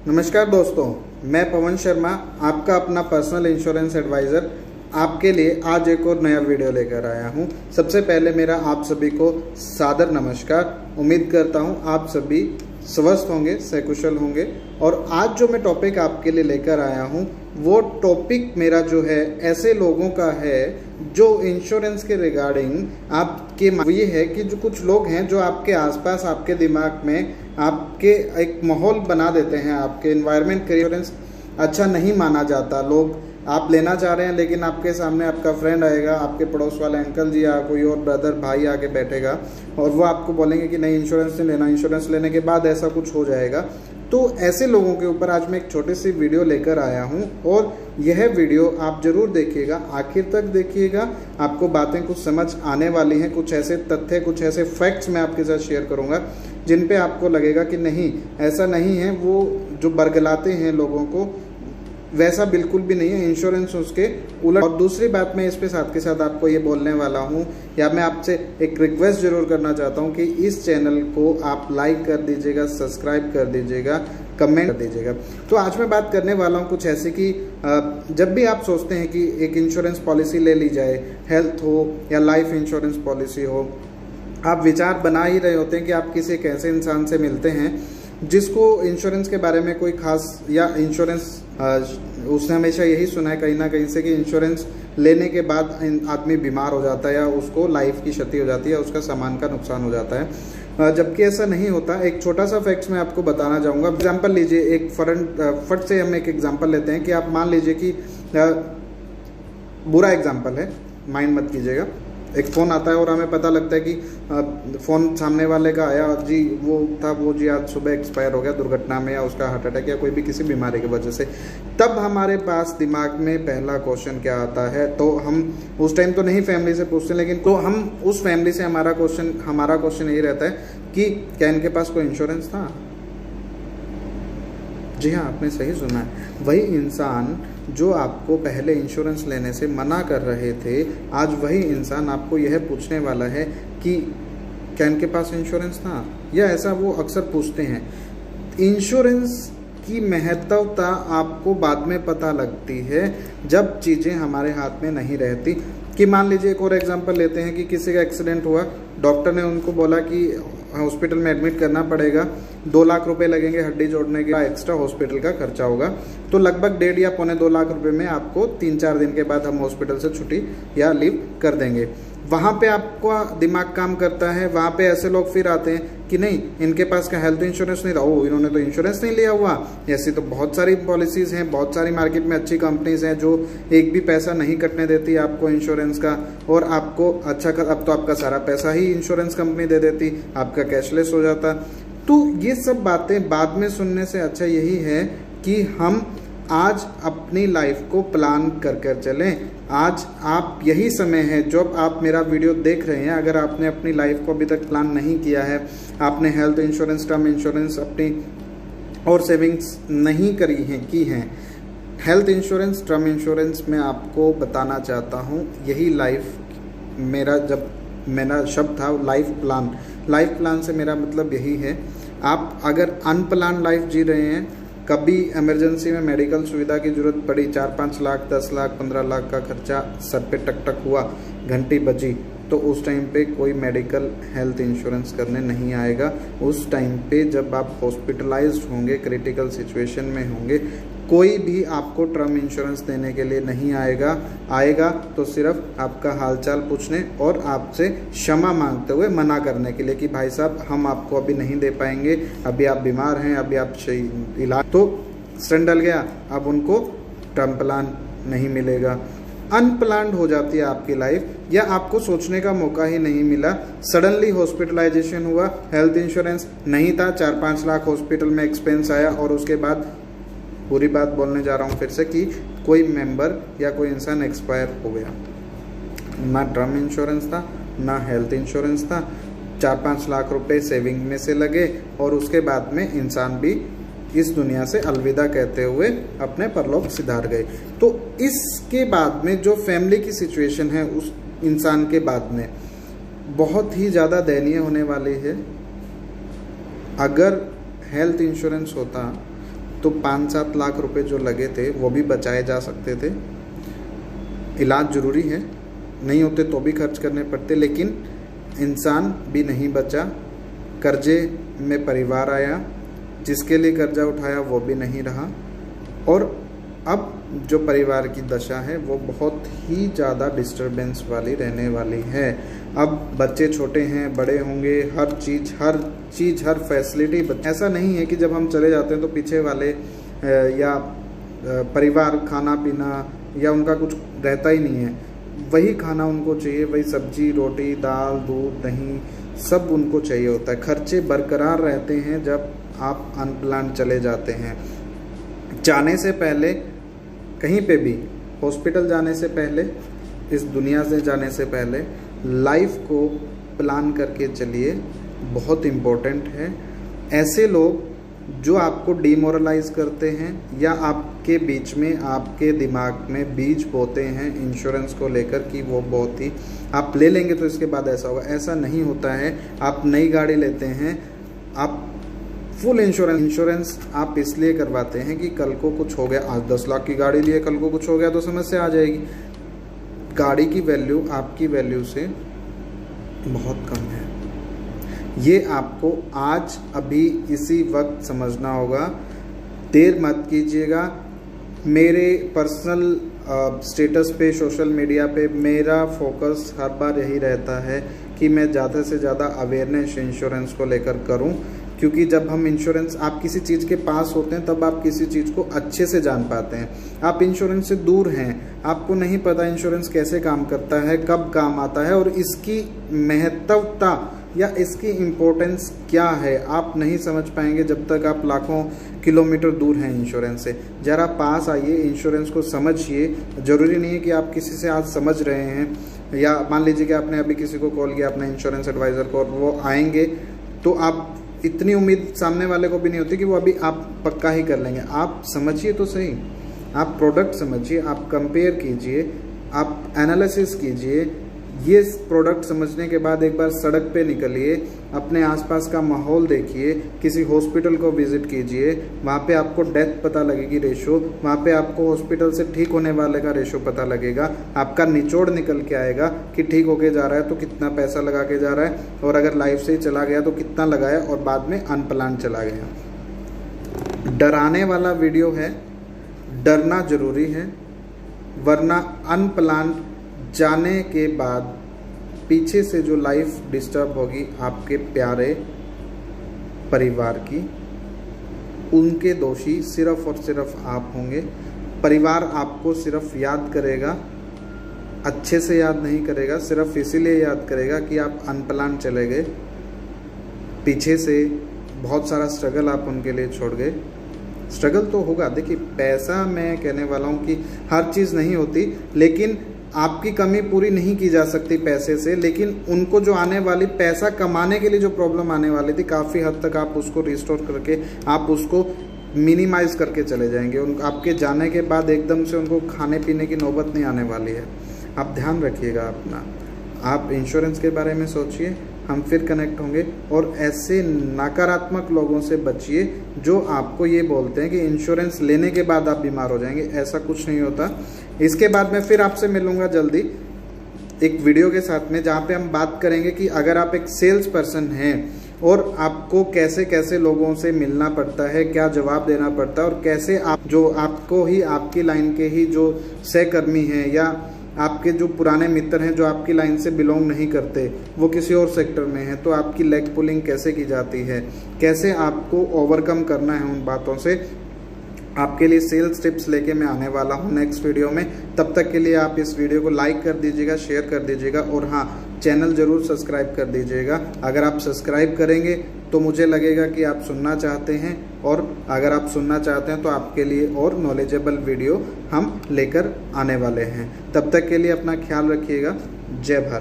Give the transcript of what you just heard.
नमस्कार दोस्तों, मैं पवन शर्मा, आपका अपना पर्सनल इंश्योरेंस एडवाइज़र आपके लिए आज एक और नया वीडियो लेकर आया हूं। सबसे पहले मेरा आप सभी को सादर नमस्कार। उम्मीद करता हूं आप सभी स्वस्थ होंगे, सकुशल होंगे। और आज जो मैं टॉपिक आपके लिए लेकर आया हूं वो टॉपिक मेरा जो है ऐसे लोगों का है जो इंश्योरेंस के रिगार्डिंग आपके ये है कि जो कुछ लोग हैं जो आपके आसपास, आपके दिमाग में आपके एक माहौल बना देते हैं। आपके एनवायरनमेंट का इंश्योरेंस अच्छा नहीं माना जाता। लोग आप लेना चाह रहे हैं लेकिन आपके सामने आपका फ्रेंड आएगा, आपके पड़ोस वाले अंकल जी या कोई और ब्रदर भाई आके बैठेगा और वो आपको बोलेंगे कि नहीं इंश्योरेंस नहीं लेना, इंश्योरेंस लेने के बाद ऐसा कुछ हो जाएगा। तो ऐसे लोगों के ऊपर आज मैं एक छोटी सी वीडियो लेकर आया हूं और यह वीडियो आप जरूर देखिएगा, आखिर तक देखिएगा। आपको बातें कुछ समझ आने वाली हैं, कुछ ऐसे तथ्य, कुछ ऐसे फैक्ट्स मैं आपके साथ शेयर करूंगा जिन पे आपको लगेगा कि नहीं, ऐसा नहीं है। वो जो बरगलाते हैं लोगों को, वैसा बिल्कुल भी नहीं है। इंश्योरेंस उसके उलट। और दूसरी बात मैं इस पे साथ के साथ आपको ये बोलने वाला हूँ, या मैं आपसे एक रिक्वेस्ट जरूर करना चाहता हूँ कि इस चैनल को आप लाइक कर दीजिएगा, सब्सक्राइब कर दीजिएगा, कमेंट कर दीजिएगा। तो आज मैं बात करने वाला हूँ कुछ ऐसे कि जब भी आप सोचते हैं कि एक इंश्योरेंस पॉलिसी ले ली जाए, हेल्थ हो या लाइफ इंश्योरेंस पॉलिसी हो, आप विचार बना ही रहे होते हैं कि आप किसी एक ऐसे इंसान से मिलते हैं जिसको इंश्योरेंस के बारे में कोई खास, या इंश्योरेंस उसने हमेशा यही सुना है कहीं ना कहीं से कि इंश्योरेंस लेने के बाद आदमी बीमार हो जाता है या उसको लाइफ की क्षति हो जाती है, उसका सामान का नुकसान हो जाता है। जबकि ऐसा नहीं होता। एक छोटा सा फैक्ट्स मैं आपको बताना चाहूँगा। एग्जाम्पल लीजिए, एक फट से हम एक एग्जाम्पल लेते हैं कि आप मान लीजिए कि बुरा एग्जाम्पल है, माइंड मत कीजिएगा। एक फ़ोन आता है और हमें पता लगता है कि फ़ोन सामने वाले का आया जी, वो जी आज सुबह एक्सपायर हो गया दुर्घटना में, या उसका हार्ट अटैक या कोई भी किसी बीमारी की वजह से। तब हमारे पास दिमाग में पहला क्वेश्चन क्या आता है? तो हम उस टाइम तो नहीं फैमिली से पूछते, लेकिन तो हम उस फैमिली से हमारा क्वेश्चन यही रहता है कि क्या इनके पास कोई इंश्योरेंस था? जी हाँ, आपने सही सुना है। वही इंसान जो आपको पहले इंश्योरेंस लेने से मना कर रहे थे, आज वही इंसान आपको यह पूछने वाला है कि क्या इनके पास इंश्योरेंस था? या ऐसा वो अक्सर पूछते हैं। इंश्योरेंस की महत्वता आपको बाद में पता लगती है जब चीज़ें हमारे हाथ में नहीं रहती। कि मान लीजिए एक और एग्जांपल लेते हैं कि किसी का एक्सीडेंट हुआ, डॉक्टर ने उनको बोला कि हॉस्पिटल में एडमिट करना पड़ेगा, 2 लाख रुपए लगेंगे हड्डी जोड़ने के, एक्स्ट्रा हॉस्पिटल का खर्चा होगा। तो लगभग 1.5 या पौने 2 लाख रुपए में आपको 3-4 दिन के बाद हम हॉस्पिटल से छुट्टी या लीव कर देंगे। वहाँ पे आपका दिमाग काम करता है। वहाँ पे ऐसे लोग फिर आते हैं कि नहीं, इनके पास का हेल्थ इंश्योरेंस नहीं था, ओ इन्होंने तो इंश्योरेंस नहीं लिया हुआ। ऐसी तो बहुत सारी पॉलिसीज़ हैं, बहुत सारी मार्केट में अच्छी कंपनीज हैं जो एक भी पैसा नहीं कटने देती आपको इंश्योरेंस का, और आपको अब तो आपका सारा पैसा ही इंश्योरेंस कंपनी दे देती, आपका कैशलेस हो जाता। तो ये सब बातें बाद में सुनने से अच्छा यही है कि हम आज अपनी लाइफ को प्लान कर कर चलें। आज आप यही समय है जब आप मेरा वीडियो देख रहे हैं, अगर आपने अपनी लाइफ को अभी तक प्लान नहीं किया है, आपने हेल्थ इंश्योरेंस, टर्म इंश्योरेंस अपनी और सेविंग्स नहीं की हैं, हेल्थ इंश्योरेंस, टर्म इंश्योरेंस मैं आपको बताना चाहता हूँ। यही लाइफ मेरा शब्द था लाइफ प्लान से मेरा मतलब यही है। आप अगर अनप्लान लाइफ जी रहे हैं, कभी इमरजेंसी में मेडिकल सुविधा की जरूरत पड़ी, 4-5 लाख, 10 लाख, 15 लाख का खर्चा सर पे टक हुआ, घंटी बजी, तो उस टाइम पे कोई मेडिकल हेल्थ इंश्योरेंस करने नहीं आएगा। उस टाइम पे जब आप हॉस्पिटलाइज्ड होंगे, क्रिटिकल सिचुएशन में होंगे, कोई भी आपको टर्म इंश्योरेंस देने के लिए नहीं आएगा तो सिर्फ आपका हालचाल पूछने और आपसे क्षमा मांगते हुए मना करने के लिए कि भाई साहब हम आपको अभी नहीं दे पाएंगे, अभी आप बीमार हैं, अभी आप इलाज, तो स्टंट डल गया, अब उनको टर्म प्लान नहीं मिलेगा। अनप्लान्ड हो जाती है आपकी लाइफ, या आपको सोचने का मौका ही नहीं मिला। सडनली हॉस्पिटलाइजेशन हुआ, हेल्थ इंश्योरेंस नहीं था, 4-5 लाख हॉस्पिटल में एक्सपेंस आया, और उसके बाद पूरी बात बोलने जा रहा हूँ फिर से कि कोई मेंबर या कोई इंसान एक्सपायर हो गया। ना टर्म इंश्योरेंस था, ना हेल्थ इंश्योरेंस था, 4-5 लाख रुपए सेविंग में से लगे, और उसके बाद में इंसान भी इस दुनिया से अलविदा कहते हुए अपने परलोक सिधार गए। तो इसके बाद में जो फैमिली की सिचुएशन है उस इंसान के बाद में बहुत ही ज़्यादा दयनीय होने वाली है। अगर हेल्थ इंश्योरेंस होता तो 5-7 लाख रुपए जो लगे थे वो भी बचाए जा सकते थे। इलाज ज़रूरी है, नहीं होते तो भी खर्च करने पड़ते, लेकिन इंसान भी नहीं बचा। कर्जे में परिवार आया, जिसके लिए कर्जा उठाया वो भी नहीं रहा, और अब जो परिवार की दशा है वो बहुत ही ज़्यादा डिस्टरबेंस वाली रहने वाली है। अब बच्चे छोटे हैं, बड़े होंगे, हर चीज़ हर फैसिलिटी, ऐसा नहीं है कि जब हम चले जाते हैं तो पीछे वाले या परिवार खाना पीना या उनका कुछ रहता ही नहीं है। वही खाना उनको चाहिए, वही सब्जी रोटी दाल दूध दही सब उनको चाहिए होता है। खर्चे बरकरार रहते हैं जब आप अनप्लान्ड चले जाते हैं। जाने से पहले कहीं पे भी, हॉस्पिटल जाने से पहले, इस दुनिया से जाने से पहले लाइफ को प्लान करके चलिए, बहुत इम्पोर्टेंट है। ऐसे लोग जो आपको डिमोरलाइज करते हैं या आपके बीच में, आपके दिमाग में बीज बोते हैं इंश्योरेंस को लेकर कि वो बहुत ही आप ले लेंगे तो इसके बाद ऐसा होगा, ऐसा नहीं होता है। आप नई गाड़ी लेते हैं, आप फुल इंश्योरेंस आप इसलिए करवाते हैं कि कल को कुछ हो गया, आज 10 लाख की गाड़ी ली है, कल को कुछ हो गया तो समस्या आ जाएगी। गाड़ी की वैल्यू आपकी वैल्यू से बहुत कम है, ये आपको आज अभी इसी वक्त समझना होगा। देर मत कीजिएगा। मेरे पर्सनल स्टेटस पे, सोशल मीडिया पे मेरा फोकस हर बार यही रहता है कि मैं ज़्यादा से ज़्यादा अवेयरनेस इंश्योरेंस को लेकर करूं, क्योंकि जब हम इंश्योरेंस, आप किसी चीज़ के पास होते हैं तब आप किसी चीज़ को अच्छे से जान पाते हैं। आप इंश्योरेंस से दूर हैं, आपको नहीं पता इंश्योरेंस कैसे काम करता है, कब काम आता है और इसकी महत्वता या इसकी इम्पोर्टेंस क्या है, आप नहीं समझ पाएंगे जब तक आप लाखों किलोमीटर दूर हैं इंश्योरेंस से। ज़रा पास आइए, इंश्योरेंस को समझिए। ज़रूरी नहीं है कि आप किसी से आज समझ रहे हैं या मान लीजिए कि आपने अभी किसी को कॉल किया अपने इंश्योरेंस एडवाइज़र को और वो आएंगे, तो आप इतनी उम्मीद सामने वाले को भी नहीं होती कि वो अभी आप पक्का ही कर लेंगे। आप समझिए तो सही, आप प्रोडक्ट समझिए, आप कंपेयर कीजिए, आप एनालिसिस कीजिए। ये प्रोडक्ट समझने के बाद एक बार सड़क पे निकलिए, अपने आसपास का माहौल देखिए, किसी हॉस्पिटल को विजिट कीजिए, वहाँ पे आपको डेथ पता लगेगी रेशो, वहाँ पे आपको हॉस्पिटल से ठीक होने वाले का रेशो पता लगेगा, आपका निचोड़ निकल के आएगा कि ठीक होके जा रहा है तो कितना पैसा लगा के जा रहा है, और अगर लाइफ से ही चला गया तो कितना लगाया और बाद में अनप्लान चला गया। डराने वाला वीडियो है, डरना जरूरी है, वरना अनप्लान जाने के बाद पीछे से जो लाइफ डिस्टर्ब होगी आपके प्यारे परिवार की, उनके दोषी सिर्फ और सिर्फ आप होंगे। परिवार आपको सिर्फ याद करेगा, अच्छे से याद नहीं करेगा, सिर्फ इसीलिए याद करेगा कि आप अनप्लान चले गए, पीछे से बहुत सारा स्ट्रगल आप उनके लिए छोड़ गए। स्ट्रगल तो होगा, देखिए पैसा, मैं कहने वाला हूँ कि हर चीज़ नहीं होती, लेकिन आपकी कमी पूरी नहीं की जा सकती पैसे से, लेकिन उनको जो आने वाली पैसा कमाने के लिए जो प्रॉब्लम आने वाली थी, काफ़ी हद तक आप उसको रिस्टोर करके आप उसको मिनिमाइज़ करके चले जाएंगे। आपके जाने के बाद एकदम से उनको खाने पीने की नौबत नहीं आने वाली है। आप ध्यान रखिएगा अपना, आप इंश्योरेंस के बारे में सोचिए। हम फिर कनेक्ट होंगे, और ऐसे नकारात्मक लोगों से बचिए जो आपको ये बोलते हैं कि इंश्योरेंस लेने के बाद आप बीमार हो जाएंगे। ऐसा कुछ नहीं होता। इसके बाद मैं फिर आपसे मिलूंगा जल्दी एक वीडियो के साथ में, जहाँ पे हम बात करेंगे कि अगर आप एक सेल्स पर्सन हैं और आपको कैसे कैसे लोगों से मिलना पड़ता है, क्या जवाब देना पड़ता है, और कैसे आप जो आपको ही आपकी लाइन के ही जो सहकर्मी हैं या आपके जो पुराने मित्र हैं जो आपकी लाइन से बिलोंग नहीं करते, वो किसी और सेक्टर में हैं, तो आपकी लेग पुलिंग कैसे की जाती है, कैसे आपको ओवरकम करना है उन बातों से, आपके लिए सेल्स टिप्स लेके मैं आने वाला हूं नेक्स्ट वीडियो में। तब तक के लिए आप इस वीडियो को लाइक कर दीजिएगा, शेयर कर दीजिएगा, और हाँ, चैनल ज़रूर सब्सक्राइब कर दीजिएगा। अगर आप सब्सक्राइब करेंगे तो मुझे लगेगा कि आप सुनना चाहते हैं, और अगर आप सुनना चाहते हैं तो आपके लिए और नॉलेजेबल वीडियो हम लेकर आने वाले हैं। तब तक के लिए अपना ख्याल रखिएगा। जय भारत।